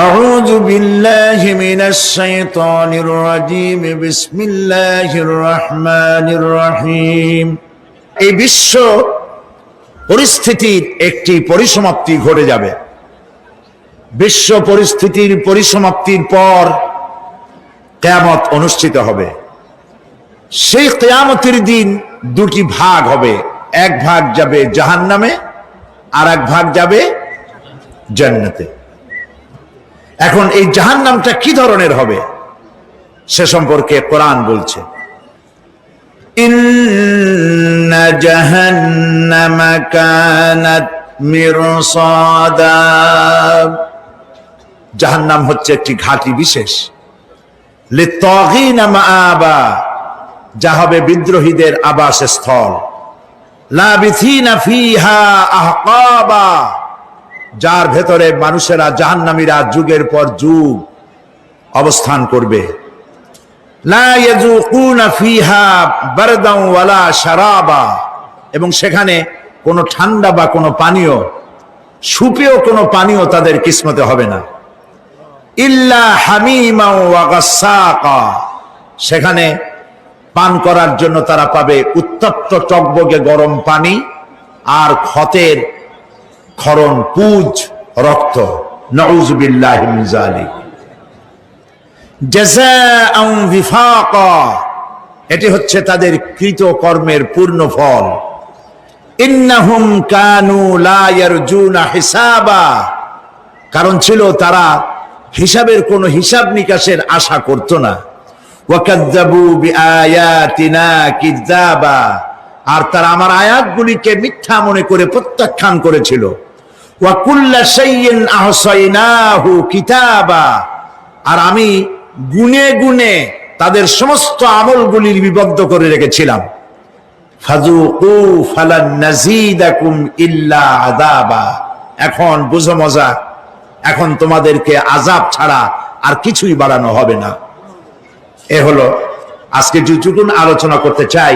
أعوذ بالله من الشيطان الرجيم بسم الله الرحمن الرحيم এই বিশ্ব পরিস্থিতির একটি পরিসমাপ্তি ঘটে যাবে। বিশ্ব পরিস্থিতির পরিসমাপ্তির পর কিয়ামত অনুষ্ঠিত হবে। সেই কিয়ামতের দিন দুটি ভাগ হবে, এক ভাগ যাবে জাহান্নামে আর এক ভাগ যাবে জান্নাতে। এখন এই জাহান্নামটা কি ধরনের হবে সে সম্পর্কে কোরআন বলছে, ইন্না জাহান্নামা কানাত মিরসাদা। জাহান্নাম হচ্ছে একটি ঘাঁটি বিশেষ, লিত্তাগিনা মাআবা, যা হবে বিদ্রোহীদের আবাসস্থল, লাবিথিনা ফিহা আহকাবা, যার ভেতরে মানুষেরা জাহান্নামীরা যুগের পর যুগ অবস্থান করবে। লা ইয়াযুকুনা ফিহা বারদান ওয়ালা শারাবা, এবং সেখানে কোনো ঠান্ডা বা কোনো পানীয়, সুপেয় কোনো পানীয় তাদের কিসমতে হবে না। ইল্লা হামিমা ওয়া গাসসাকা, সেখানে পান করার জন্য তারা পাবে উত্তপ্ত টকবগে গরম পানি আর ক্ষতের ক্ষরণ পুজ রক্ত। নাউযু বিল্লাহি মিন যালিক। জাযাআন ওয়িফাকা, এটি হচ্ছে তাদের কৃত কর্মের পূর্ণ ফল। ইন্নাহুম কানু লা ইয়ারজুনা হিসাবা, কারণ ছিল তারা হিসাবের কোনো হিসাব নিকাশের আশা করত না। ওয়াকাযযাবু বিআয়াতিনা কিযাবা, আর তারা আমার আয়াতগুলিকে মিথ্যা মনে করে প্রত্যাখ্যান করেছিল। ওয়া কুল্লা শাইইন আহসাইনাহু কিতাবা, আর আমি গুনে গুনে তাদের সমস্ত আমলগুলি লিপিবদ্ধ করে রেখেছিলাম। ফাযুকু ফালান নাযীদাকুম ইল্লা আযাবা, এখন বুঝো মজা, এখন তোমাদেরকে আযাব ছাড়া আর কিছুই বাড়ানো হবে না। এ হলো আজকে যেটুকুন আলোচনা করতে চাই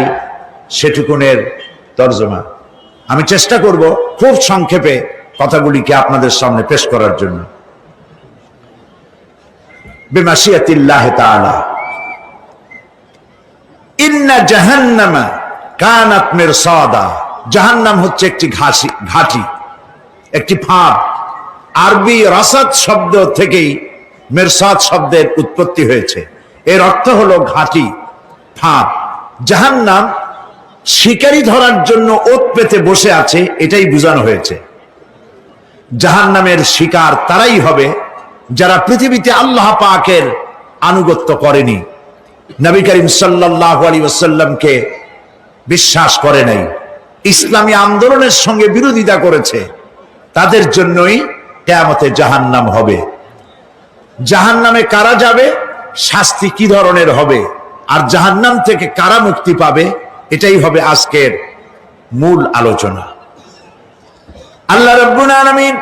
সেটুকুনের তরজমা। আমি চেষ্টা করব খুব সংক্ষেপে কথাগুলিকে আপনাদের সামনে পেশ করার জন্য। বিমাশিয়াতিল্লাহি তাআলা। ইন্না জাহান্নামা কানাত মিরসাদা, জাহান্নাম হচ্ছে একটি ঘাঁটি, একটি ফাঁদ। আরবি রাসাদ শব্দ থেকেই মিরসাদ শব্দের উৎপত্তি হয়েছে। এর অর্থ হলো ঘাঁটি, ফাঁদ। জাহান্নাম শিকারি ধরার জন্য ওত পেতে বসে আছে, এটাই বোঝানো হয়েছে। জাহান্নামের শিকার তারাই হবে যারা পৃথিবীতে আল্লাহ পাকের আনুগত্য করেনি, নবী করিম সাল্লাল্লাহু আলাইহি ওয়াসাল্লামকে বিশ্বাস করে নাই, ইসলামী আন্দোলনের সঙ্গে বিরোধিতা করেছে, তাদের জন্যই কিয়ামতে জাহান্নাম হবে। জাহান্নামে কারা যাবে, শাস্তি কি ধরনের হবে, আর জাহান্নাম থেকে কারা মুক্তি পাবে, এটাই হবে আজকের মূল আলোচনা। আল্লাহ রাব্বুল আলামিন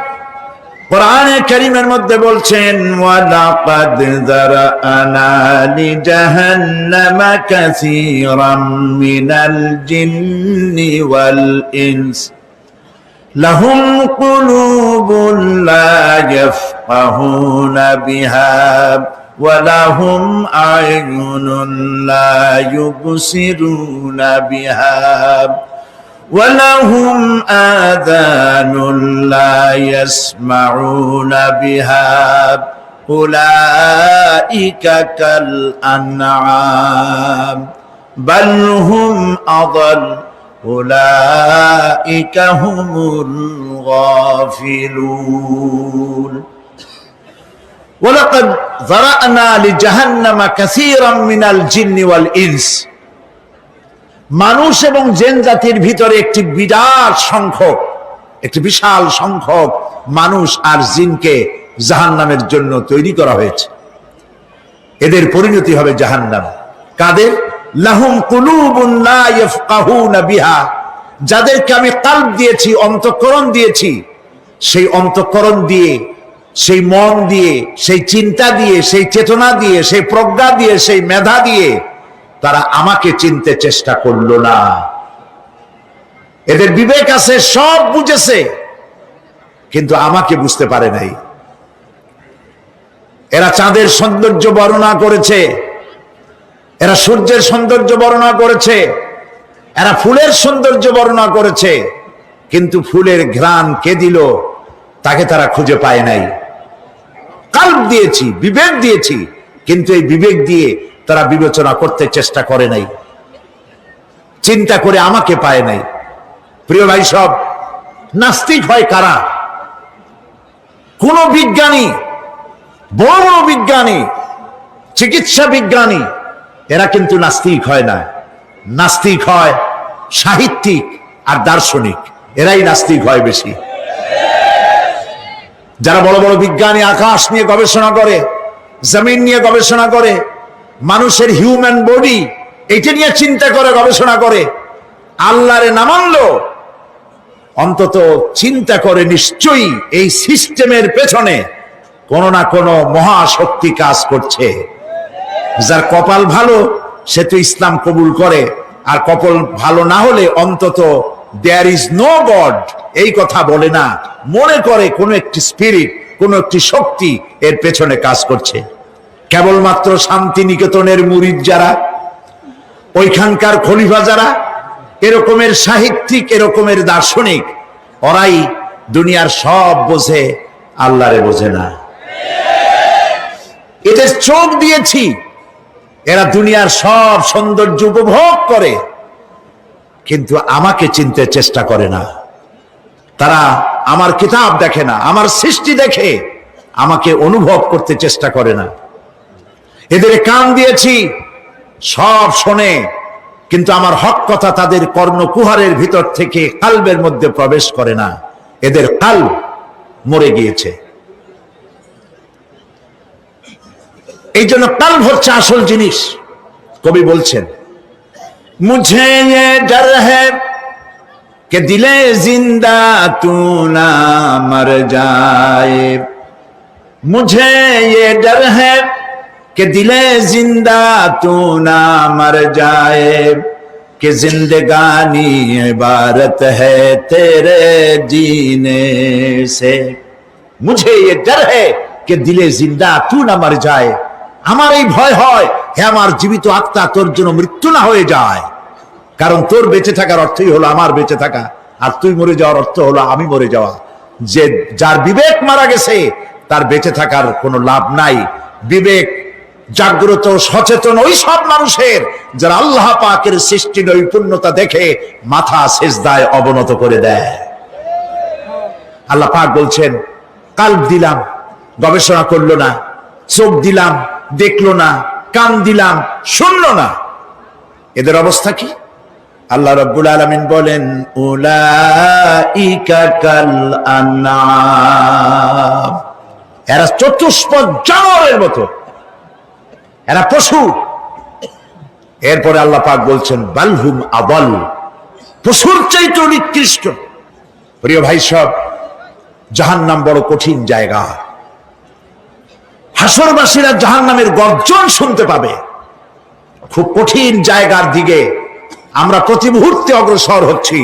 কোরআনে কারীমের মধ্যে বলছেন, ওয়ালাকাদ যারানা লিজাহান্নামা কাসীরাম মিনাল জিন্নি ওয়াল ইনস লাহুম কুলুবুন লা ইয়াফকাহুনা বিহা ওয়া লাহুম আ'য়ুনুন লা ইউবসিরুনা বিহা وَلَهُمْ آذَانٌ لَا يَسْمَعُونَ بِهَا أُولَئِكَ كَالْأَنْعَامِ بَلْ هُمْ أَضَلُّ أُولَئِكَ هُمُ الْغَافِلُونَ وَلَقَدْ ذَرَأْنَا لِجَهَنَّمَ كَثِيرًا مِنَ الْجِنِّ وَالْإِنسِ, মানুষ এবং জিন জাতির ভিতরে একটি বিশাল সংখ্যক মানুষ আর জিনকে জাহান্নামের জন্য তৈরি করা হয়েছে। এদের পরিণতি হবে জাহান্নাম। কাদের? লাহুম কুলুবুন লা ইয়াফকাহুনা বিহা, যাদেরকে আমি কলব দিয়েছি, অন্তঃকরণ দিয়েছি, সেই অন্তঃকরণ দিয়ে, সেই মন দিয়ে, সেই চিন্তা দিয়ে, সেই চেতনা দিয়ে, সেই প্রজ্ঞা দিয়ে, সেই মেধা দিয়ে তারা আমাকে চিনতে চেষ্টা করলো না। এদের বিবেক আছে, সব বুঝেছে, কিন্তু আমাকে বুঝতে পারে নাই। এরা চাঁদের সৌন্দর্য বর্ণনা করেছে, এরা সূর্যের সৌন্দর্য বর্ণনা করেছে, এরা ফুলের সৌন্দর্য বর্ণনা করেছে, কিন্তু ফুলের ঘ্রাণ কে দিল তাকে তারা খুঁজে পায় নাই। কাল্ব দিয়েছি, বিবেক দিয়েছি, কিন্তু এই বিবেক দিয়ে তারা বিবেচনা করতে চেষ্টা করে নাই, চিন্তা করে আমাকে পায় নাই। প্রিয় ভাই সব, নাস্তিক হয় কারা? কোন বিজ্ঞানী, বড় বড় বিজ্ঞানী, চিকিৎসা বিজ্ঞানী, এরা কিন্তু নাস্তিক হয় না। নাস্তিক হয় সাহিত্যিক আর দার্শনিক, এরাই নাস্তিক হয় বেশি। যারা বড় বড় বিজ্ঞানী, আকাশ নিয়ে গবেষণা করে, জমিন নিয়ে গবেষণা করে, মানুষের হিউম্যান বডি এটা নিয়ে চিন্তা করে, গবেষণা করে, আল্লাহরে না মানলো অন্তত চিন্তা করে নিশ্চয়ই এই সিস্টেমের পেছনে কোন না কোন মহাশক্তি কাজ করছে। যার কপাল ভালো সে তো ইসলাম কবুল করে, আর কপাল ভালো না হলে অন্তত দেয়ার ইজ নো গড এই কথা বলে না, মনে করে কোন একটি স্পিরিট, কোন একটি শক্তি এর পেছনে কাজ করছে। কেবলমাত্র শান্তিনিকেতনের মুরিদ যারা, ওইখানকার খলিফা যারা, এরকমের সাহিত্যিক, এরকমের দার্শনিক, ওরাই দুনিয়ার সব বোঝে, আল্লাহরে বোঝে না। এদের চোখ দিয়েছি, এরা দুনিয়ার সব সৌন্দর্য উপভোগ করে, কিন্তু আমাকে চিনতে চেষ্টা করে না। তারা আমার কিতাব দেখে না, আমার সৃষ্টি দেখে আমাকে অনুভব করতে চেষ্টা করে না। এদের কান দিয়েছি, সব শোনে, কিন্তু আমার হক কথা তাদের কর্ণকুহারের ভিতর থেকে কালবের মধ্যে প্রবেশ করে না। এদের কালব মরে গিয়েছে। এই জন্য কালব হচ্ছে আসল জিনিস। কবি বলছেন, মুঝে ये डर है कि दिले जिंदा तू ना मर जाए, मुझे ये डर है कि दिले जिंदा तू ना मर जाए, कि जिंदगानी इबारत है तेरे जीने से, मुझे ये डर है कि दिले जिंदा तू ना मर जाए। আমার এই ভয় হয়, হে আমার জীবিত আত্মা, তোর জন্য মৃত্যু না হয়ে যায়। কারণ তোর বেঁচে থাকার অর্থই হলো আমার বেঁচে থাকা, আর তুই মরে যাওয়ার অর্থ হলো আমি মরে যাওয়া। যে যার বিবেক মারা গেছে তার বেঁচে থাকার কোনো লাভ নাই। বিবেক জাগ্রত সচেতন ওই সব মানুষের যারা আল্লাহ পাকের সৃষ্টি নৈপুণ্যতা দেখে মাথা সিজদায় অবনত করে দেয়। আল্লাহ পাক বলছেন, কাল্ব দিলাম, গবেষণা করলো না, চোখ দিলাম, দেখলো না, কান দিলাম, শুনলো না। এদের অবস্থা কি? আল্লাহ রাব্বুল আলামিন বলেন, উলাইকা কাল আনআম, এরা চতুষ্পদ জানোয়ারের মতো, এরা পশু। এরপরে আল্লাহ পাক বলছেন, বালহুম আদাল, পশুর চাইতে নিকৃষ্ট। প্রিয় ভাই সব, জাহান্নাম বড় কঠিন জায়গা। হাসরবাসীরা জাহান্নামের গর্জন শুনতে পাবে। খুব কঠিন জায়গার দিকে আমরা প্রতি মুহূর্তে অগ্রসর হচ্ছি।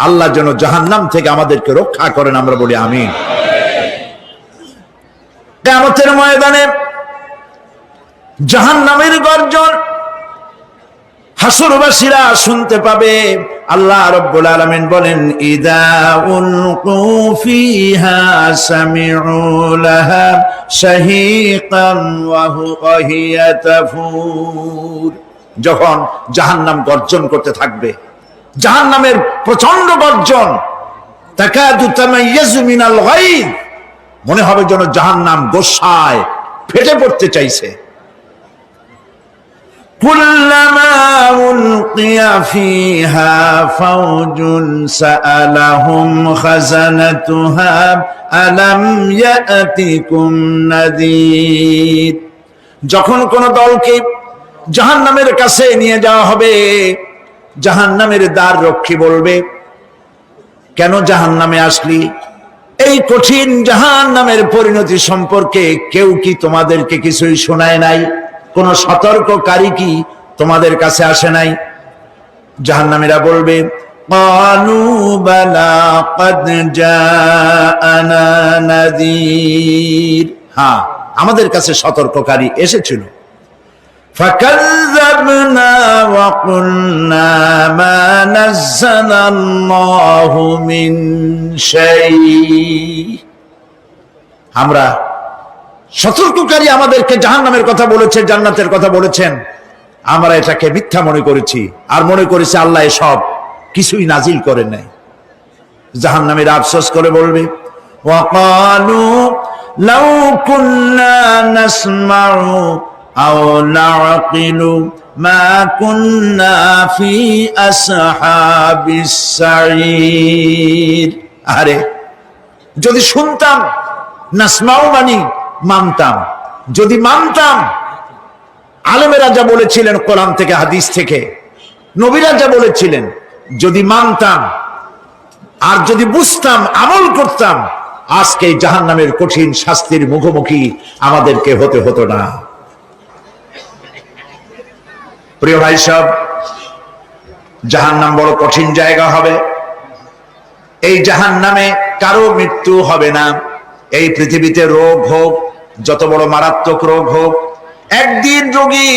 আল্লাহ যেন জাহান্নাম থেকে আমাদেরকে রক্ষা করেন, আমরা বলি আমিন। কিয়ামতের ময়দানে জাহান্নামের গর্জন হাসরবাসীরা শুনতে পাবে। আল্লাহ রাব্বুল আলামিন বলেন, ইদা উলকু ফিহা সামিউ লাহা শাহীকান ওয়া হিয়া তাফুর, যখন জাহান্নাম গর্জন করতে থাকবে, জাহান্নামের প্রচন্ড গর্জন, তাকাদু তামাইয়াজু মিনাল গায়ব, মনে হবে যেন জাহান্নাম গোসায় ফেটে পড়তে চাইছে। কুল্লামা উলকিয়া ফিহা ফাওজুন সাআলাহুম খাজানাতুহা আলাম ইয়াতিকুম নাযীর, যখন কোন দলকে জাহান্নামের কাছে নিয়ে যাওয়া হবে, জাহান্নামের দ্বার রক্ষী বলবে, কেন জাহান্নামে আসলি? এই কঠিন জাহান্নামের পরিণতি সম্পর্কে কেউ কি তোমাদেরকে কিছুই শোনায় নাই? কোন সতর্ককারী কি তোমাদের কাছে আসে নাই? জাহান্নামীরা বলবে, ক্বালু বালা ক্বাদ জাআনা নাযীর, হ্যাঁ আমাদের কাছে সতর্ককারী এসেছিল। فكذبنا وقلنا ما نزل الله من شيء। আমরা সতর্ককারী আমাদেরকে জাহান্নামের কথা বলেছে, জান্নাতের কথা বলেছেন, আমরা এটাকে মিথ্যা মনে করেছি আর মনে করেছি আল্লাহ এসব কিছুই নাজিল করেন নাই। জাহান্নামীরা আফসোস করে বলবে ওয়াকালু লাউ কুন্না নাসমাউ আও নাআকিলু মা কুন্না ফি আসহাবিস সাঈর। আরে যদি শুনতাম, নাসমাউ মানি মানতাম, যদি মানতাম, আলেমেরা যা বলেছিলেন কোরআন থেকে হাদিস থেকে, নবীরা যা বলেছিলেন, যদি মানতাম আর যদি বুঝতাম, আমল করতাম, আজকে জাহান্নামের কঠিন শাস্তির মুখোমুখি আমাদেরকে হতে হতো না। প্রিয় ভাই সব, জাহান্নাম বড় কঠিন জায়গা হবে। এই জাহান্নামে কারো মৃত্যু হবে না। এই পৃথিবীতে রোগ হোক, যত বড় মারাত্মক রোগ হোক, একদিন রোগী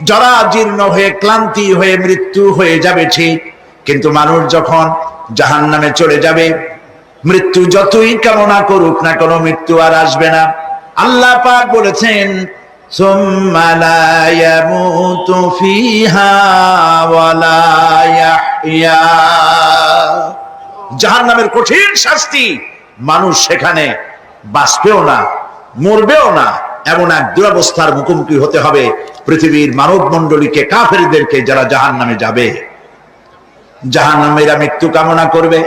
জরাজীর্ণ হয়ে ক্লান্তি হয়ে মৃত্যু হয়ে যাবে ঠিক, কিন্তু মানুষ যখন জাহান্নামে চলে যাবে, মৃত্যু যতই কামনা করুক না কেন, মৃত্যু আর আসবে না। আল্লাহ পাক বলেছেন সুম্মা লা ইয়ামুতু ফিহা ওয়া লা ইয়াহইয়া। জাহান্নামের কঠিন শাস্তি, মানুষ সেখানে বাঁচবেও না, মরবেও না, এমন এক দুরবস্থার মুখোমুখি হতে হবে পৃথিবীর মানব মণ্ডলীকে, কাফেরদেরকে, যারা জাহান্নামে যাবে। জাহান্নামীরা মৃত্যু কামনা করবে,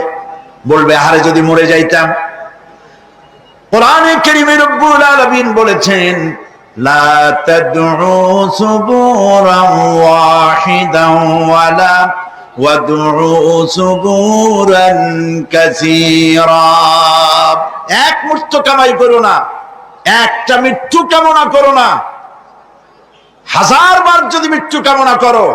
বলবে আরে যদি মরে যাইতাম। কোরআনে কারীমে রব্বুল আলামিন বলেছেন লা তাদউ সুবুরান ওয়াহিদান ওয়ালা ওয়াদউ সুবুরান কাসীরা। এক মৃত্যু কামাই করো না, একটা মৃত্যু কামনা করো না, 1000 বার যদি মৃত্যু কামনা করো